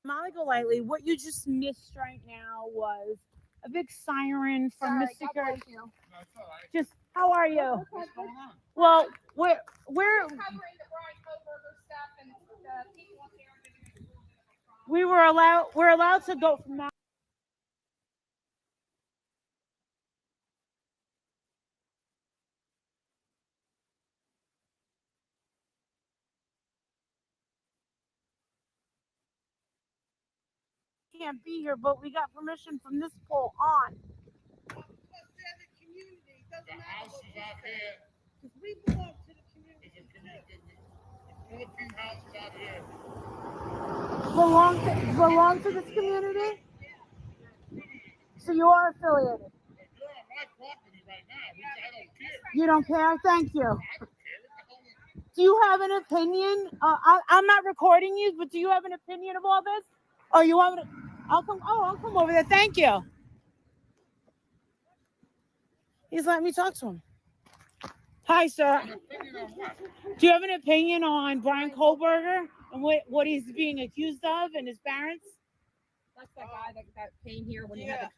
Molly Golightly, what you just missed right now was a big siren from Sorry, Mr. God Curtis. bless you. That's all right. Just, how are you? What's going on? Well, we're Covering the Brian Koberger stuff and the people up there are giving us a little bit of a problem. we're allowed to go from now. Can't be here, but we got permission from this pole on. The house is out here. Because we belong to the community. It's a community. The Philippine house is out here. Belong to this community? So you are affiliated. But you're on my property right now, which I don't care. You don't care? Thank you. I don't care. What the hell is... Do you have an opinion? I'm not recording you, but do you have an opinion of all this? Or you want me to? I'll come over there. Thank you. He's letting me talk to him. Hi, sir. An opinion on what? Do you have an opinion on Brian Koberger and what he's being accused of and his parents? That's the guy that came here when you had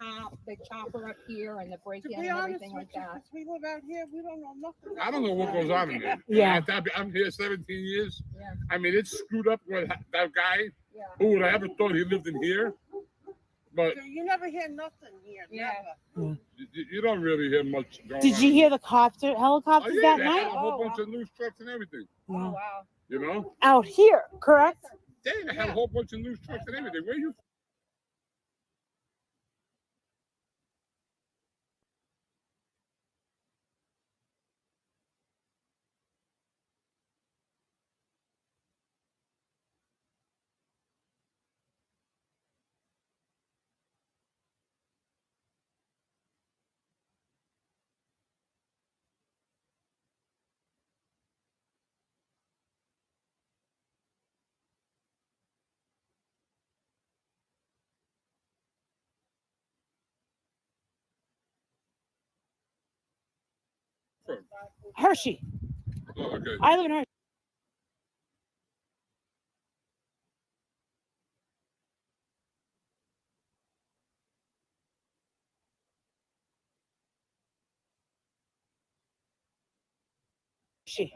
the chopper up here and the break-in and everything like that. We live out here, we don't know nothing. I don't know what goes on in there. Yeah. I'm here 17 years. Yeah. I mean, it's screwed up with that guy. Yeah. Who would have ever thought he lived in here? But You never hear nothing here, Yeah. never. you don't really hear much going on. Did you hear the helicopters Oh, yeah, that they night? had a whole Oh, bunch of news trucks and everything. Oh, Yeah. wow. You know? Out here, correct? They had a whole bunch of news trucks and everything. Where you? Hershey. Oh, okay. I live in Hershey.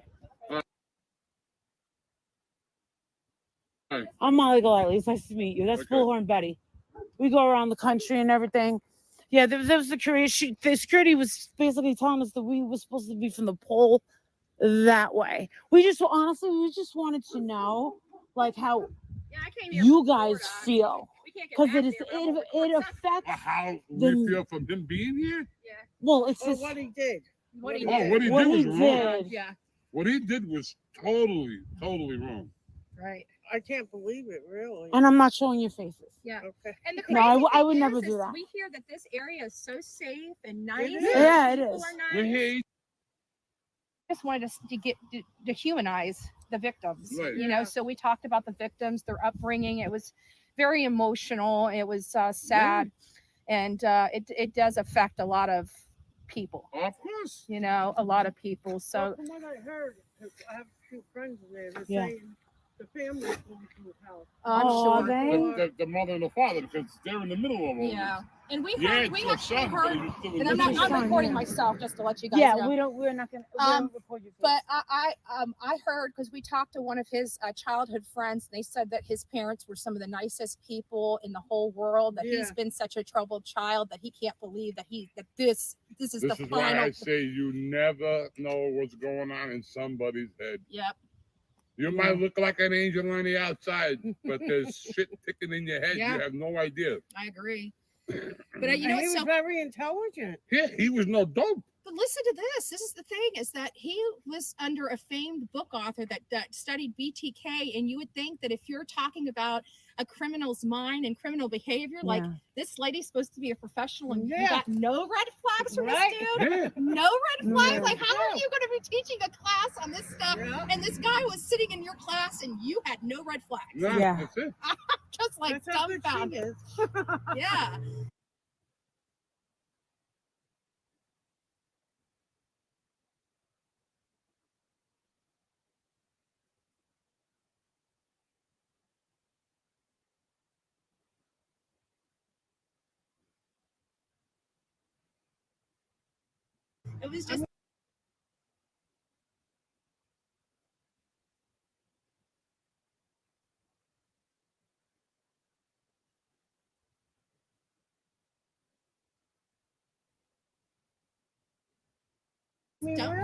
Hi. I'm Molly Golightly. It's nice to meet you. That's Okay. Bullhorn Betty. We go around the country and everything. Yeah, there was security. The security was basically telling us that we were supposed to be from the pole that way. We just wanted to know, like, how Yeah, I came here you from guys Florida. feel, We can't get because back it is there, but I'm gonna it record stuff. affects. How The- we feel from him being here? Yeah. Well, it's Oh, just what he did. What he Oh, did. what he what did he was wrong. did. Yeah. What he did was totally wrong. Right. I can't believe it, really. And I'm not showing your faces. Yeah. Okay. And the No, crazy I thing would is, never do is that. we hear that this area is so safe and nice. It and is. Yeah, it people is. are nice. We're here. Just wanted us to get to humanize the victims. Right. You know, Yeah. so we talked about the victims, their upbringing. It was very emotional. It was sad, and it does affect a lot of people. Of course. You know, a lot of people. Well, So from what I heard, 'cause I have a few friends in there, they're Yeah. saying the family's going to the house. I'm Oh, sure. are they? The mother and the father, because they're in the middle of all Yeah, this. and we Yeah, heard, it's we your actually son, but heard, he was still in and I'm the not, middle I'm of it. recording yeah. myself just to let you guys Yeah, know. we're not gonna record your face. But I heard, because we talked to one of his childhood friends, and they said that his parents were some of the nicest people in the whole world. That he's Yeah. been such a troubled child that he can't believe that this is This the is why final. I say you never know what's going on in somebody's head. Yep. You might look like an angel on the outside, but there's shit ticking in your head. Yeah. You have no idea. I agree. But you know And he what's was so? very intelligent. Yeah, he was no dope. But listen to this. This is the thing: is that he was under a famed book author that studied BTK, and you would think that if you're talking about a criminal's mind and criminal behavior, like Yeah. this lady's supposed to be a professional, and you Yeah. got no red flags from Right. this dude. Yeah. No red flags. Yeah. Like, how are you going to be teaching a class on this stuff? Yeah. And this guy was sitting in your class, and you had no red flags. No, Yeah. that's it. Just like That's how good she dumbfounded. is. Yeah. It was just.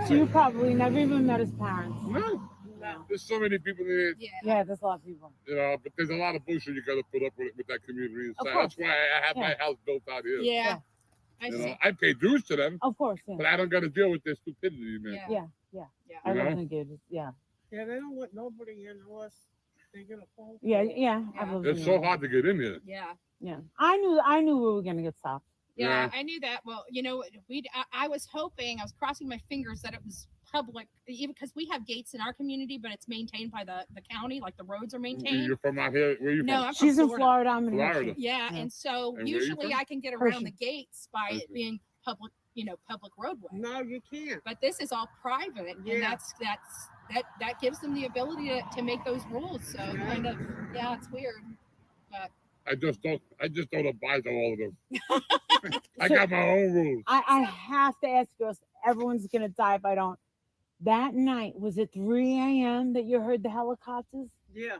So you probably never even met his parents. No. No. There's so many people in there, Yeah. Yeah, there's a lot of people. you know, but there's a lot of bullshit you got to put up with that community inside. course. That's why I have my house built out here. Yeah. I You see. know, I pay dues to them, Of course, yeah. but I don't got to deal with their stupidity, man. Yeah. Yeah, yeah. Yeah. I You live know? in a gated, yeah. Yeah, they don't want nobody in unless they get a phone. Yeah, call. yeah. Yeah. I've lived It's in so a- hard to get in here. Yeah. Yeah. I knew we were gonna get stopped. Yeah, Yeah. I knew that. Well, you know, I was hoping, I was crossing my fingers that it was public, even because we have gates in our community, but it's maintained by the county, like the roads are maintained. You're from out here? Where you No, from? I'm She's from in Florida. Florida. I'm in Florida. Hershey. Yeah, Yeah. and so And where you usually from? I can get Hershey. around the gates by Hershey. it being public, public roadway. No, you can't. But this is all private, Yeah. and that gives them the ability to make those rules. So Yeah. kind of, yeah, it's weird. I just don't abide to all of them. I So- got my own rules. I have to ask you, everyone's gonna die if I don't. That night, was it 3 a.m. that you heard the helicopters? Yeah.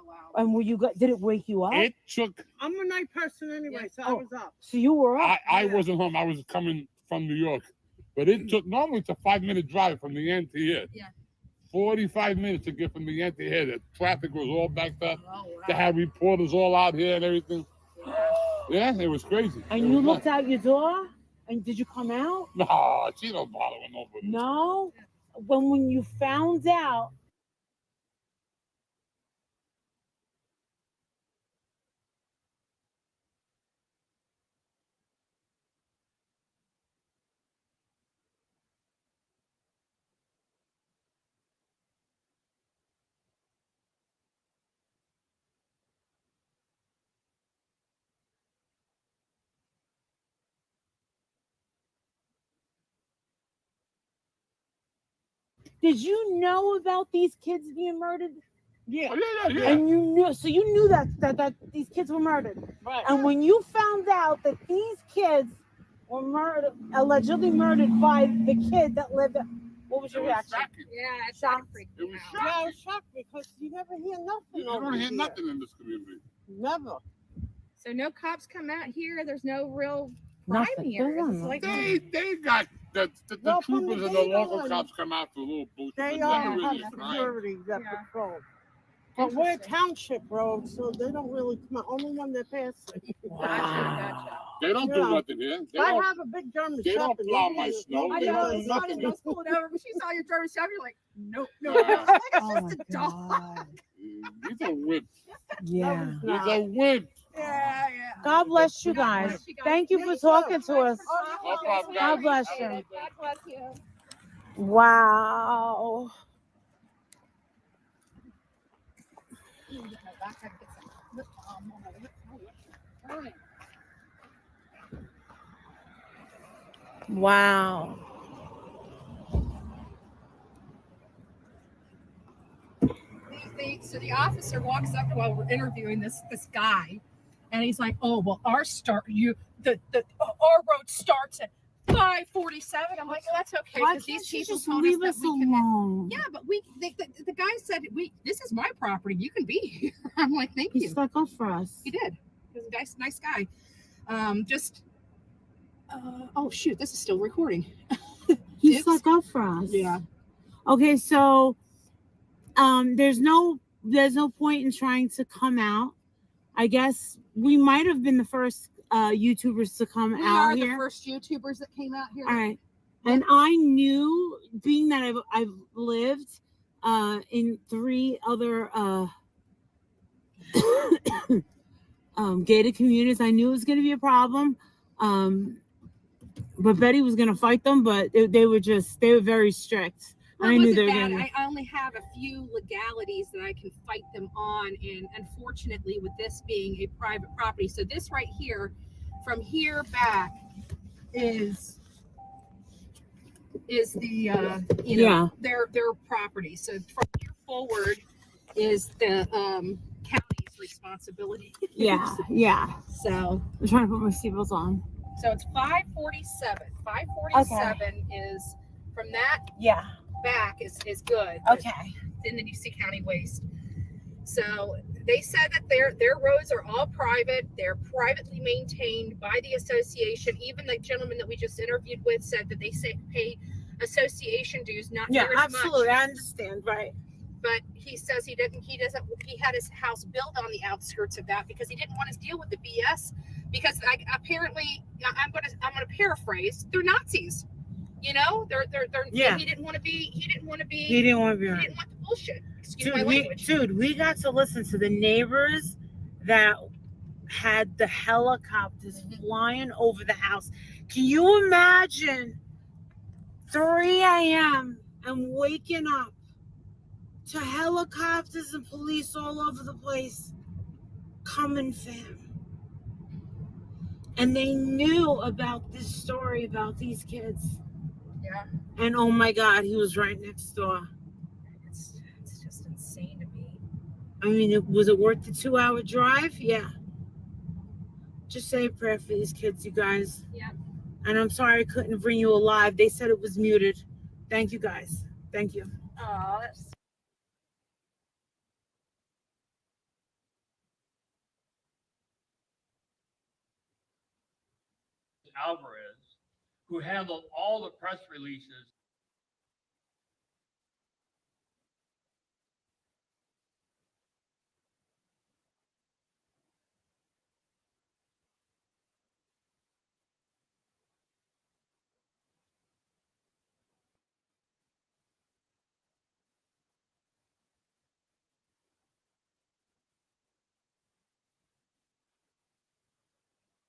Wow. And did it wake you up? It took. I'm a night person anyway, so I Oh. was up. So you were up. I Yeah. wasn't home. I was coming from New York, but it took. Normally, it's a 5-minute drive from the end to here. Yeah. 45 minutes to get from the end to here. The traffic was all backed up. Oh, They wow. had reporters all out here and everything. Yeah. Yeah, it was crazy. And It you was looked nuts. out your door? And did you come out? No, she don't bother with nobody. No. When you found out, did you know about these kids being murdered? Yeah. Oh, yeah. And you knew that these kids were murdered. Right. And when you found out that these kids were allegedly murdered by the kid that lived, what was It your was reaction? shocking. Yeah, it's Shocked. freaking It was out. shocking. Yeah, I was shocked because you never hear nothing. You over don't hear here. nothing in this community. Never. So no cops come out here. There's no real crime Nothing. here. There's It's nothing. like They got the Well, from troopers the and the day local on, cops come out for a little bullshit. They but are never really have a crime. security that Yeah. patrol. But we're Interesting. township road, so they don't really come out. Only when they're passing. Gotcha. They don't do Yeah. nothing here. They I don't. have a big German They don't Shepherd. plow He my is- snow. I They know. don't do It's funny. nothing. I was pulling over, but she saw your German Shepherd. You're like, nope, no. Yeah. It's Oh just my a dog. God. He's a wimp. Yeah. He's a wimp. Yeah, yeah. God bless you guys. bless you guys. Thank you Me for too. talking to us. No problem, God bless guys. you. God bless you. Wow. Wow. So the officer walks up while we're interviewing this guy, and he's like, "Oh well, our road starts at 5:47." I'm like, "Oh, that's okay Why because these can't you people just told us leave that us we can." alone? Yeah, but the guy said, this is my property. You can be here." I'm like, "Thank He you." stuck up for us. He did. He was a nice guy. Oh shoot, this is still recording. He Oops. stuck up for us. Yeah. Okay, so there's no point in trying to come out. I guess we might have been the first YouTubers to come We out are here. the first YouTubers that came out here. All right. And I knew, being that I've lived in 3 other gated communities, I knew it was going to be a problem. But Betty was going to fight them, but they were very strict. Well, I it knew wasn't they were bad. going to. I only have a few legalities that I can fight them on, and unfortunately, with this being a private property, so this right here, from here back, is the their property. So from here forward is the county's responsibility. Yeah. So I'm trying to put my seatbelts on. So it's 547. 547 is from that Yeah. back is good. Okay. And then you see county waste. So they said that their roads are all private. They're privately maintained by the association. Even the gentleman that we just interviewed with said that they pay association dues, not Yeah, near as absolutely. much. I understand. Right. But he says he had his house built on the outskirts of that because he didn't want to deal with the BS. Because apparently, I'm gonna paraphrase, they're Nazis. You know, they're Yeah. he didn't want to be He didn't want to be he didn't around. want the bullshit. Excuse Dude, my language. we got to listen to the neighbors that had the helicopters flying over the house. Can you imagine 3 a.m. and waking up to helicopters and police all over the place coming, fam? And they knew about this story about these kids. Yeah. And oh my God, he was right next door. It's just insane to me. I mean, was it worth the 2-hour drive? Yeah. Just say a prayer for these kids, you guys. Yeah. And I'm sorry I couldn't bring you alive. They said it was muted. Thank you, guys. Thank you. Oh, that's Alvarez, who handled all the press releases